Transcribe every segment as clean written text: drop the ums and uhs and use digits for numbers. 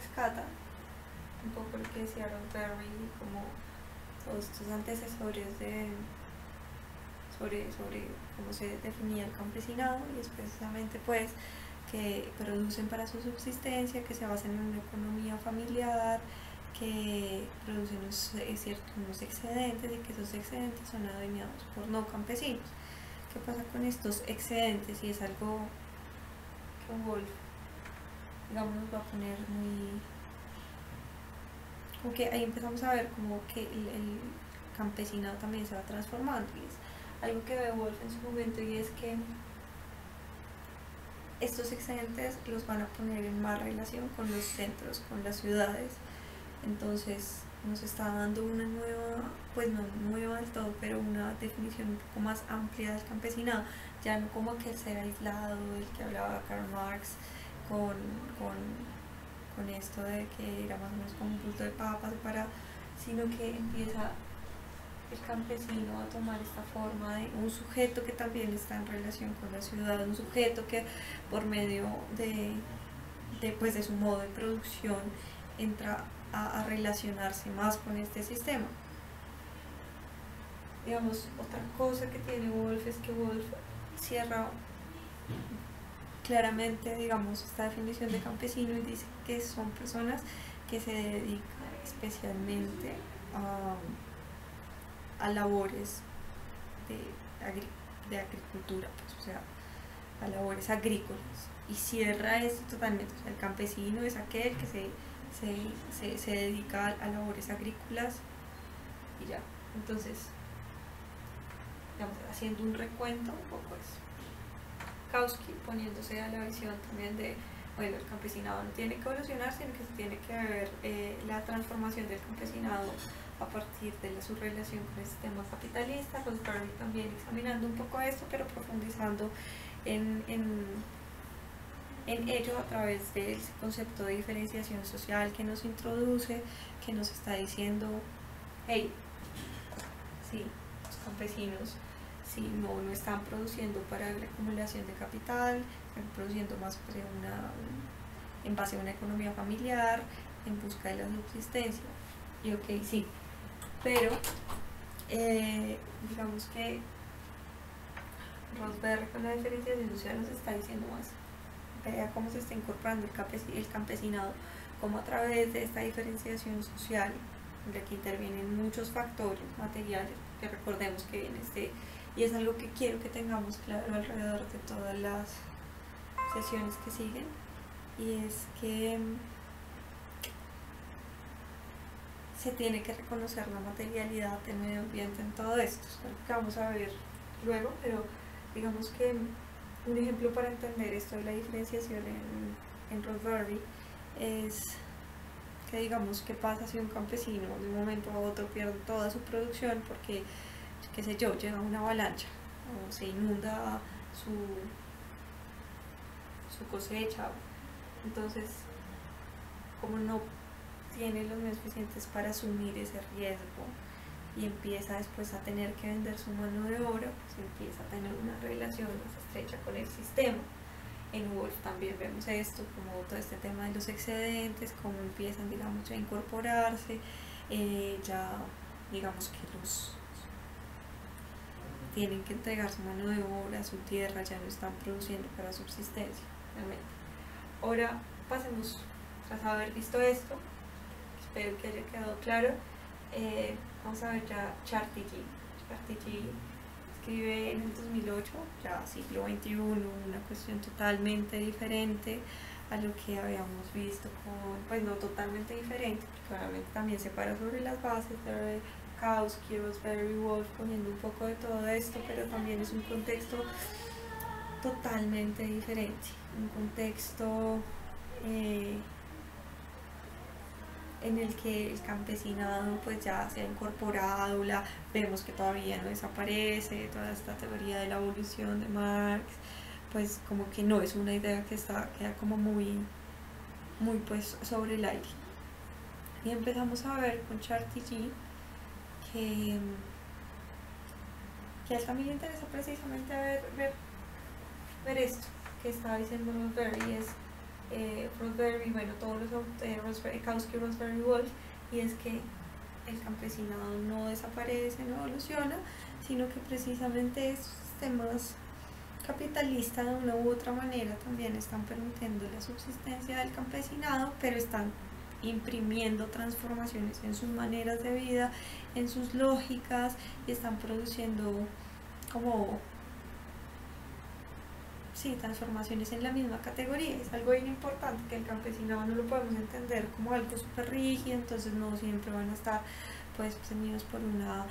rescata un poco lo que decía Rodberry, como todos estos antecesores sobre cómo se definía el campesinado, y es precisamente pues que producen para su subsistencia, que se basan en una economía familiar, que producen unos excedentes, y que esos excedentes son adueñados por no campesinos. ¿Qué pasa con estos excedentes? Y es algo que Wolf, digamos, nos va a poner muy... como que ahí empezamos a ver como que el campesinado también se va transformando, y es algo que ve Wolf en su momento, y es que estos excedentes los van a poner en más relación con los centros, con las ciudades. Entonces nos está dando una nueva, pues no nueva del todo, pero una definición un poco más amplia del campesinado, ya no como aquel ser aislado del que hablaba Karl Marx, con, con esto de que era más o menos como un bulto de papas separado, sino que empieza el campesino a tomar esta forma de un sujeto que también está en relación con la ciudad, un sujeto que por medio pues de su modo de producción entra a relacionarse más con este sistema. Digamos, otra cosa que tiene Wolf es que Wolf cierra claramente, digamos, esta definición de campesino, y dice que son personas que se dedican especialmente a labores de agricultura, pues, o sea, a labores agrícolas, y cierra esto totalmente. O sea, el campesino es aquel que se dedica a labores agrícolas, y ya. Entonces, digamos, haciendo un recuento un poco eso, Kautsky poniéndose a la visión también de, bueno, el campesinado no tiene que evolucionar, sino que se tiene que ver la transformación del campesinado a partir de su relación con el sistema capitalista. Rodberry también examinando un poco esto, pero profundizando en ello a través del concepto de diferenciación social que nos introduce, que nos está diciendo, hey, sí, los campesinos si no están produciendo para la acumulación de capital, están produciendo más en base a una economía familiar, en busca de la subsistencia. Y ok, sí, pero digamos que Rodberry con la diferenciación social nos está diciendo más. Vea cómo se está incorporando el campesinado, como a través de esta diferenciación social, en la que intervienen muchos factores materiales, que recordemos que en y es algo que quiero que tengamos claro alrededor de todas las sesiones que siguen, y es que se tiene que reconocer la materialidad del medio ambiente en todo esto. Es algo que vamos a ver luego, pero digamos que un ejemplo para entender esto de la diferenciación en Rodberry es que, digamos, qué pasa si un campesino de un momento a otro pierde toda su producción porque, qué sé yo, llega una avalancha o se inunda su cosecha. Entonces, como no tiene los medios suficientes para asumir ese riesgo y empieza después a tener que vender su mano de obra, pues empieza a tener una relación más estrecha con el sistema. En Wolf también vemos esto, como todo este tema de los excedentes, cómo empiezan, digamos, a incorporarse, ya digamos que los tienen que entregar su mano de obra, su tierra, ya no están produciendo para subsistencia, realmente. Ahora pasemos, tras haber visto esto, espero que haya quedado claro, vamos a ver ya Chartigy. Chartigy escribe en el 2008, ya siglo XXI, una cuestión totalmente diferente a lo que habíamos visto pues no totalmente diferente, porque obviamente también se para sobre las bases de Kautsky, Rodberry, Wolf, poniendo un poco de todo esto, pero también es un contexto totalmente diferente, un contexto en el que el campesinado pues ya se ha incorporado, vemos que todavía no desaparece, toda esta teoría de la evolución de Marx, pues como que no es una idea que queda como muy pues sobre el aire. Y empezamos a ver con Chartigy que a él también le interesa precisamente ver esto que estaba diciendo Rodberry, es Rosberg y bueno, todos los Kautsky, Rosberg y Wolf, y es que el campesinado no desaparece, no evoluciona, sino que precisamente estos sistemas capitalistas de una u otra manera también están permitiendo la subsistencia del campesinado, pero están imprimiendo transformaciones en sus maneras de vida, en sus lógicas, y están produciendo como transformaciones en la misma categoría. Es algo bien importante, que el campesinado no lo podemos entender como algo súper rígido, entonces no siempre van a estar pues ceñidos por una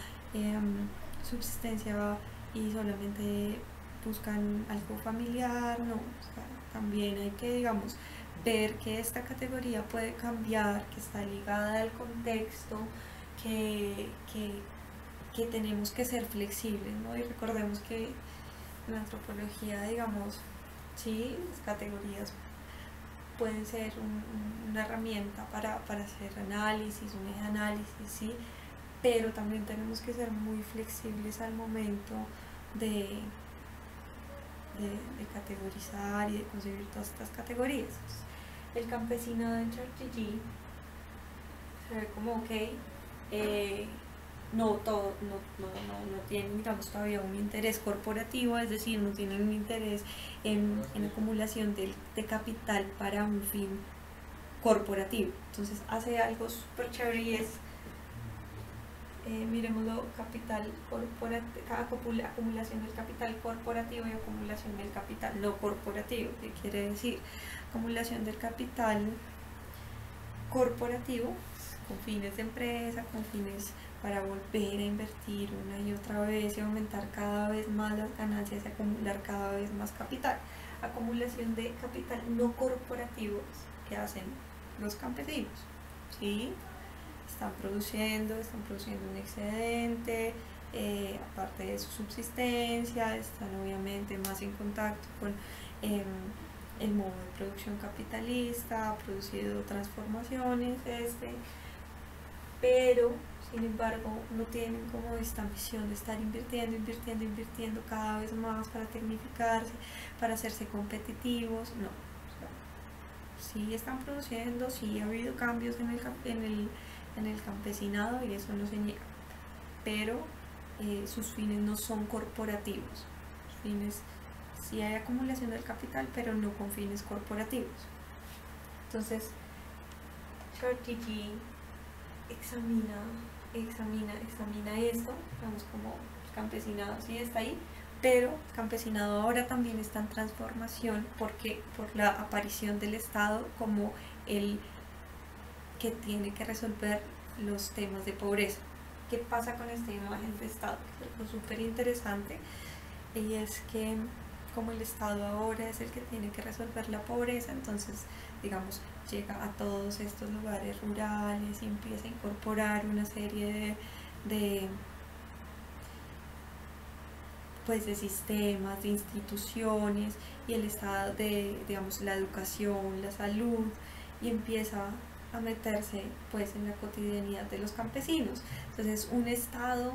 subsistencia y solamente buscan algo familiar, no, o sea, también hay que, digamos, ver que esta categoría puede cambiar, que está ligada al contexto, que tenemos que ser flexibles, ¿no? Y recordemos que en la antropología, digamos, sí, las categorías pueden ser una herramienta para hacer análisis, un eje de análisis, sí, pero también tenemos que ser muy flexibles al momento de categorizar y de concebir todas estas categorías. El campesinado de Chartier se ve como no tienen, digamos, todavía un interés corporativo, es decir, no tienen un interés en acumulación de capital para un fin corporativo. Entonces hace algo súper chévere y es, miremoslo, capital corporativo, acumulación del capital corporativo y acumulación del capital no corporativo. ¿Qué quiere decir? Acumulación del capital corporativo con fines de empresa, con fines para volver a invertir una y otra vez y aumentar cada vez más las ganancias y acumular cada vez más capital. Acumulación de capital no corporativos que hacen los campesinos, ¿sí? Están produciendo un excedente, aparte de su subsistencia, están obviamente más en contacto con el modo de producción capitalista, ha producido transformaciones, pero sin embargo no tienen como esta ambición de estar invirtiendo cada vez más para tecnificarse, para hacerse competitivos, no. Sí están produciendo, sí ha habido cambios en el campesinado y eso no se niega, pero sus fines no son corporativos. Sus fines, sí hay acumulación del capital, pero no con fines corporativos. Entonces, Chartier examina esto, digamos, como el campesinado sí está ahí, pero el campesinado ahora también está en transformación porque por la aparición del Estado como el que tiene que resolver los temas de pobreza. ¿Qué pasa con esta imagen de Estado? Que es algo súper interesante, y es que como el Estado ahora es el que tiene que resolver la pobreza, entonces, digamos, llega a todos estos lugares rurales y empieza a incorporar una serie de sistemas, de instituciones, y el Estado digamos, la educación, la salud, y empieza a meterse pues en la cotidianidad de los campesinos. Entonces, un Estado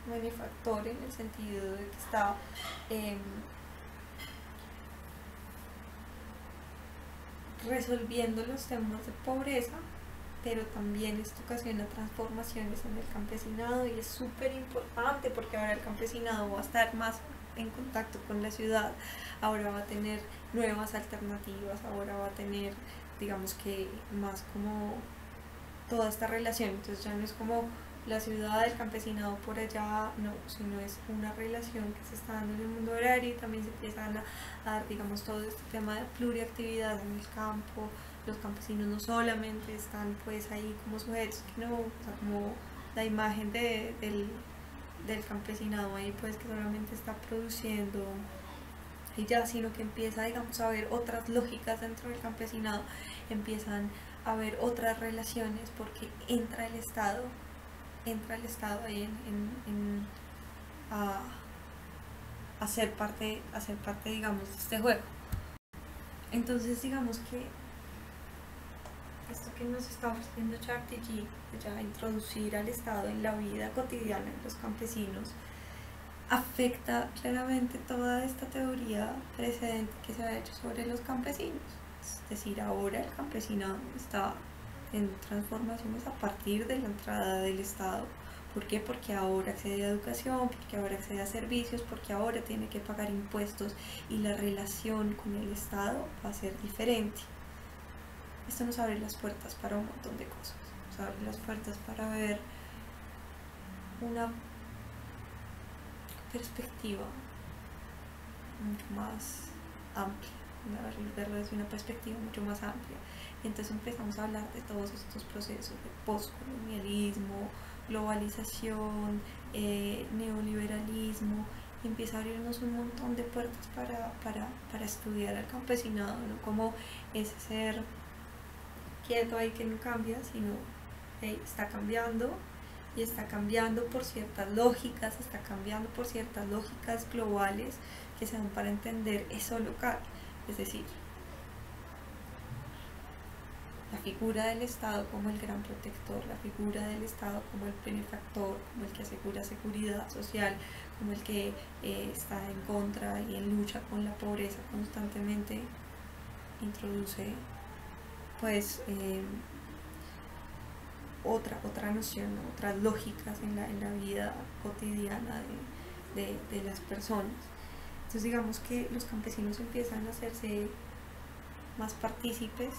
benefactor en el sentido de que está resolviendo los temas de pobreza, pero también esto ocasiona transformaciones en el campesinado, y es súper importante porque ahora el campesinado va a estar más en contacto con la ciudad, ahora va a tener nuevas alternativas, ahora va a tener, digamos que, más como toda esta relación. Entonces ya no es como la ciudad, el campesinado por allá, no, sino es una relación que se está dando en el mundo agrario, y también se empiezan a dar, digamos, todo este tema de pluriactividad en el campo. Los campesinos no solamente están pues ahí como sujetos, no, o sea, como la imagen del campesinado ahí pues que solamente está produciendo y ya, sino que empieza, digamos, a haber otras lógicas dentro del campesinado, empiezan a haber otras relaciones porque entra el Estado ahí a ser parte, digamos, de este juego. Entonces, digamos que esto que nos está ofreciendo Chartier, ya introducir al Estado en la vida cotidiana de los campesinos, afecta claramente toda esta teoría precedente que se ha hecho sobre los campesinos, Es decir, ahora el campesinado está en transformaciones a partir de la entrada del Estado. ¿Por qué? Porque ahora accede a educación, porque ahora accede a servicios, porque ahora tiene que pagar impuestos y la relación con el Estado va a ser diferente. Esto nos abre las puertas para un montón de cosas. Nos abre las puertas para ver una perspectiva mucho más amplia, verlo desde una perspectiva mucho más amplia. Entonces empezamos a hablar de todos estos procesos de postcolonialismo, globalización, neoliberalismo, y empieza a abrirnos un montón de puertas para estudiar al campesinado, no como ese ser quieto ahí que no cambia, sino hey, está cambiando, y está cambiando por ciertas lógicas, está cambiando por ciertas lógicas globales que se dan para entender eso local. Es decir, la figura del Estado como el gran protector, la figura del Estado como el benefactor, como el que asegura seguridad social, como el que está en contra y en lucha con la pobreza constantemente, introduce pues otra noción, otras lógicas en la vida cotidiana de las personas. Entonces digamos que los campesinos empiezan a hacerse más partícipes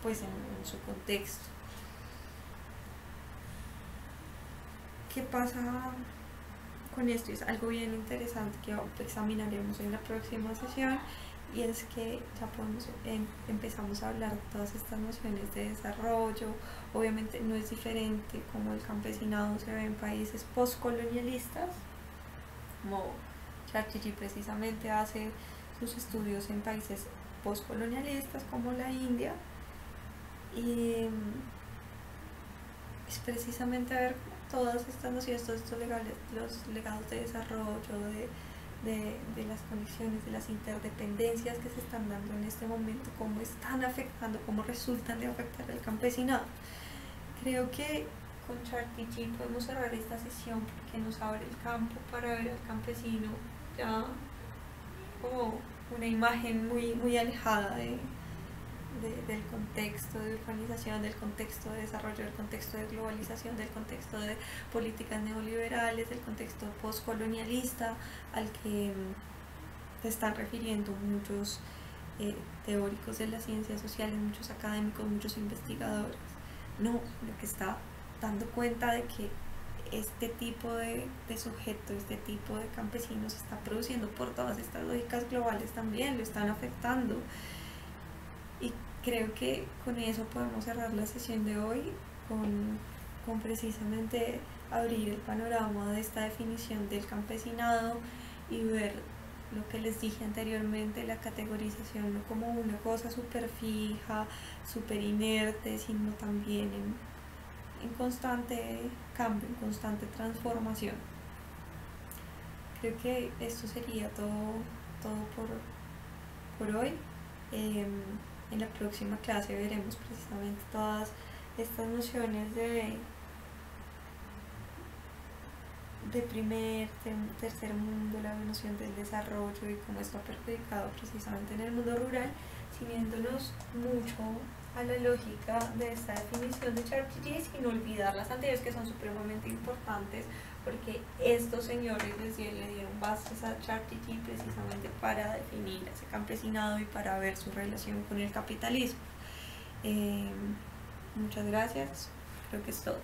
pues en su contexto. ¿Qué pasa con esto? Es algo bien interesante que examinaremos en la próxima sesión, y es que ya empezamos a hablar de todas estas nociones de desarrollo. Obviamente no es diferente como el campesinado se ve en países postcolonialistas, como Chatterjee precisamente hace sus estudios en países postcolonialistas como la India, y es precisamente ver todas estas nociones, todos estos los legados de desarrollo, de las conexiones, de las interdependencias que se están dando en este momento, cómo están afectando, cómo resultan de afectar al campesinado. Creo que con Chatterjee podemos cerrar esta sesión porque nos abre el campo para ver al campesino ya como una imagen muy alejada del contexto de urbanización, del contexto de desarrollo, del contexto de globalización, del contexto de políticas neoliberales, del contexto postcolonialista al que se están refiriendo muchos teóricos de las ciencias sociales, muchos académicos, muchos investigadores. No, lo que está dando cuenta de que este tipo de sujeto, este tipo de campesinos se está produciendo por todas estas lógicas globales también, lo están afectando. Y creo que con eso podemos cerrar la sesión de hoy, con precisamente abrir el panorama de esta definición del campesinado y ver lo que les dije anteriormente, la categorización no como una cosa súper fija, súper inerte, sino también en constante cambio, en constante transformación. Creo que esto sería todo por hoy. En la próxima clase veremos precisamente todas estas nociones de primer, tercer mundo, la noción del desarrollo y cómo esto ha perjudicado precisamente en el mundo rural, siguiéndonos mucho a la lógica de esta definición de Chatterjee, sin olvidar las anteriores que son supremamente importantes, porque estos señores le dieron bases a Chatterjee precisamente para definir ese campesinado y para ver su relación con el capitalismo. Muchas gracias, creo que es todo.